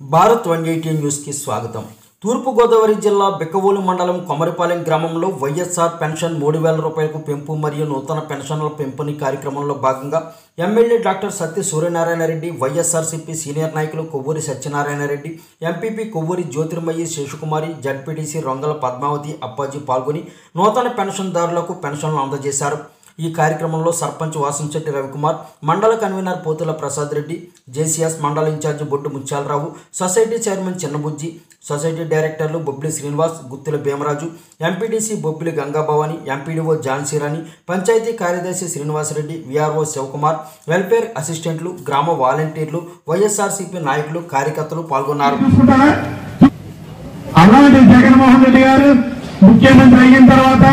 Bharat 180 news కి స్వాగతం. తూర్పు గోదావరి జిల్లా బిక్కవోలు మండలం కొమరిపాలెం గ్రామంలో వైఎస్ఆర్ పెన్షన్ 3000 రూపాయలకు పెంపు మరియు నూతన పెన్షన్ల పెంపుని కార్యక్రమంలో భాగంగా ఎమ్మెల్యే డాక్టర్ సత్య సూర్యనారాయణ రెడ్డి, వైఎస్ఆర్సీపీ సీనియర్ నాయకులు కొవ్వూరి సత్యనారాయణ రెడ్డి, ఎంపీపీ కొవ్వూరి జ్యోతిర్మయి శేషకుమారి, జడ్పీటీసీ రొంగల పద్మావతి అప్పాజీ పాల్గొని నూతన పెన్షన్దారులకు పెన్షన్లు అందజేశారు. ఈ కార్యక్రమంలో సర్పంచ్ వాసంశెట్టి రవికుమార్, మండల కన్వీనర్ పోతుల ప్రసాద్ రెడ్డి, జేసీఎస్ మండల ఇన్ఛార్జి బొడ్డు ముత్యాలరావు, సొసైటీ చైర్మన్ చిన్నబుజ్జి, సొసైటీ డైరెక్టర్లు బొబ్బిలి శ్రీనివాస్, గుత్తుల భీమరాజు, ఎంపీటీసీ బొబ్బిలి గంగాభవాని, ఎంపీడీఓ ఝాన్సీరాణి, పంచాయతీ కార్యదర్శి శ్రీనివాసరెడ్డి, వీఆర్ఓ శివకుమార్, వెల్ఫేర్ అసిస్టెంట్లు, గ్రామ వాలంటీర్లు, వైఎస్ఆర్సీపీ నాయకులు, కార్యకర్తలు పాల్గొన్నారు. జగన్మోహన్ రెడ్డి గారు ముఖ్యమంత్రి అయిన తర్వాత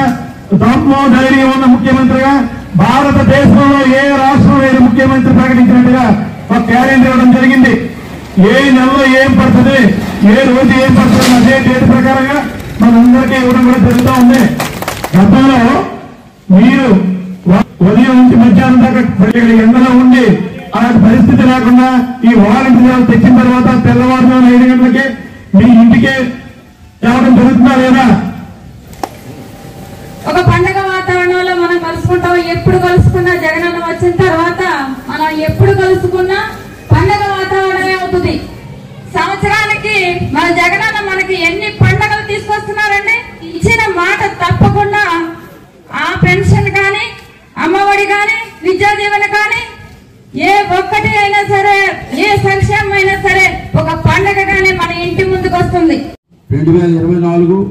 ధైర్యం ఉన్న ముఖ్యమంత్రిగా భారతదేశంలో ఏ రాష్ట్రం లేని ముఖ్యమంత్రి ప్రకటించినట్టుగా ఒక క్యాలెండర్ ఇవ్వడం జరిగింది. ఏ నెలలో ఏం పడుతుంది, ఏ రోజు ఏం పడుతుంది అదే డేట్ ప్రకారంగా మనందరికీ ఇవ్వడం కూడా జరుగుతూ ఉంది. గతంలో మీరు ఉదయం నుంచి మధ్యాహ్నం దాకా ఎండలో ఉండి అలాంటి పరిస్థితి లేకుండా ఈ వాలంటీర్లు తెచ్చిన తర్వాత తెల్లవారుజామున 5 గంటలకి మీ ఇంటికే రావడం జరుగుతుందా లేదా? ఒక పండగ వాతావరణంలో మనం కలుసుకుంటాం. ఎప్పుడు కలుసుకున్నా జగనన్న వచ్చిన తర్వాత మనం ఎప్పుడు కలుసుకున్నా పండగ వాతావరణమే అవుతుంది. సంవత్సరానికి మన జగనన్న మనకి ఎన్ని పండగలు తీసుకొస్తున్నారండి. ఇచ్చిన మాట తప్పకుండా ఆ పెన్షన్ కానీ, అమ్మఒడి కానీ, విద్యా దీవెన కానీ ఏ ఒక్కటి అయినా సరే, ఏ సంక్షేమం అయినా సరే ఒక పండగగానే మన ఇంటి ముందుకు వస్తుంది. 2024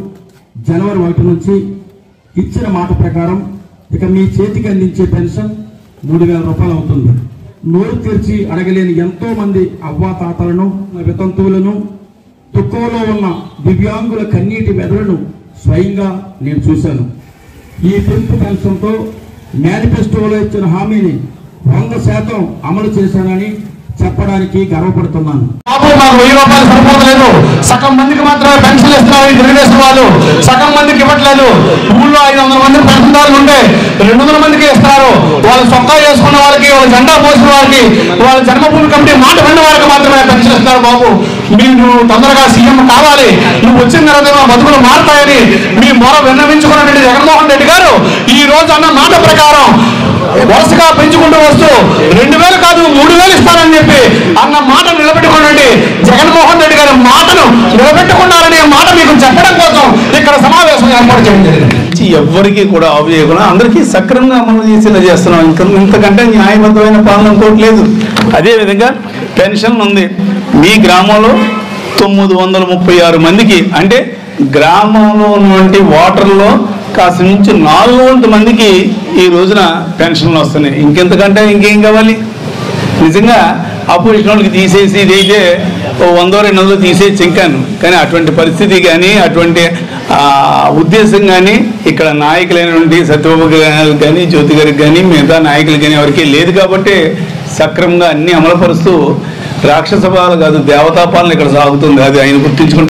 జనవరి 1 నుంచి ఇచ్చిన మాట ప్రకారం ఇక మీ చేతికి అందించే పెన్షన్ 3000 రూపాయలు అవుతుంది. నోరు తెరిచి అడగలేని ఎంతో మంది అవ్వాతాతలను, వితంతువులను, దుఃఖంలో ఉన్న దివ్యాంగుల కన్నీటి మెదడును స్వయంగా నేను చూశాను. ఈ పెంపు పెన్షన్తో మేనిఫెస్టోలో ఇచ్చిన హామీని 100% అమలు చేశానని చెప్పడానికి గర్వపడుతున్నాను. మాకు 1000 రూపాయలు సరిపోతలేదు. సగం మందికి మాత్రమే పెన్షన్ ఇస్తున్నారు ఈ తెలుగుదేశం వాళ్ళు. సగం మందికి ఇవ్వట్లేదు. ఊళ్ళో 500 మంది పెన్షన్దారులు ఉంటే 200 మందికి ఇస్తారు. వాళ్ళు సొక్కా చేసుకున్న వాళ్ళకి, వాళ్ళ జెండా పోసిన వాళ్ళకి, వాళ్ళ జన్మభూమి కమిటీ మాట విన్న వాళ్ళకి మాత్రమే పెన్షన్ ఇస్తారు. బాబు, మీరు తొందరగా సీఎం కావాలి, నువ్వు వచ్చిన తర్వాత మా బతుకులు మారుతాయని మీ మొర విన్నవించుకున్నటువంటి జగన్మోహన్ రెడ్డి గారు ఈ రోజు అన్న మాట ప్రకారం వరుసగా పెంచుకుంటూ వస్తూ 2000 కాదు 3000 ఇస్తారని చెప్పి అన్న మాట నిలబెట్టుకోండి. జగన్మోహన్ రెడ్డి గారి మాటను నిలబెట్టుకున్నారనే మాట మీకు చెప్పడం కోసం ఇక్కడ సమావేశం ఏర్పాటు చేయడం జరిగింది. ఎవరికి కూడా ఆఫ్ చేయకుండా అందరికీ సక్రమంగా అమలు చేసేలా చేస్తున్నాం. ఇంతకంటే న్యాయబద్ధమైన పాలన ఇంకోటి లేదు. అదేవిధంగా పెన్షన్ ఉంది. మీ గ్రామంలో 936 మందికి, అంటే గ్రామంలో ఉన్నటువంటి ఓటర్లో కాస్త నుంచి 400 మందికి ఈ రోజున పెన్షన్లు వస్తున్నాయి. ఇంకెంతకంటే ఇంకేం కావాలి? నిజంగా అపోజిషన్ వాళ్ళకి తీసేసి ఇదైతే 100-200 తీసేసి ఇంకాను, కానీ అటువంటి పరిస్థితి కానీ, అటువంటి ఉద్దేశం కానీ ఇక్కడ నాయకులైనటువంటి సత్యబాబు గారికి కానీ, జ్యోతి గారికి కానీ, మిగతా నాయకులు కానీ ఎవరికి లేదు. కాబట్టి సక్రమంగా అన్ని అమలుపరుస్తూ రాక్షస పాలన కాదు, దేవతా పాలన ఇక్కడ సాగుతుంది. అది ఆయన గుర్తించుకుంటే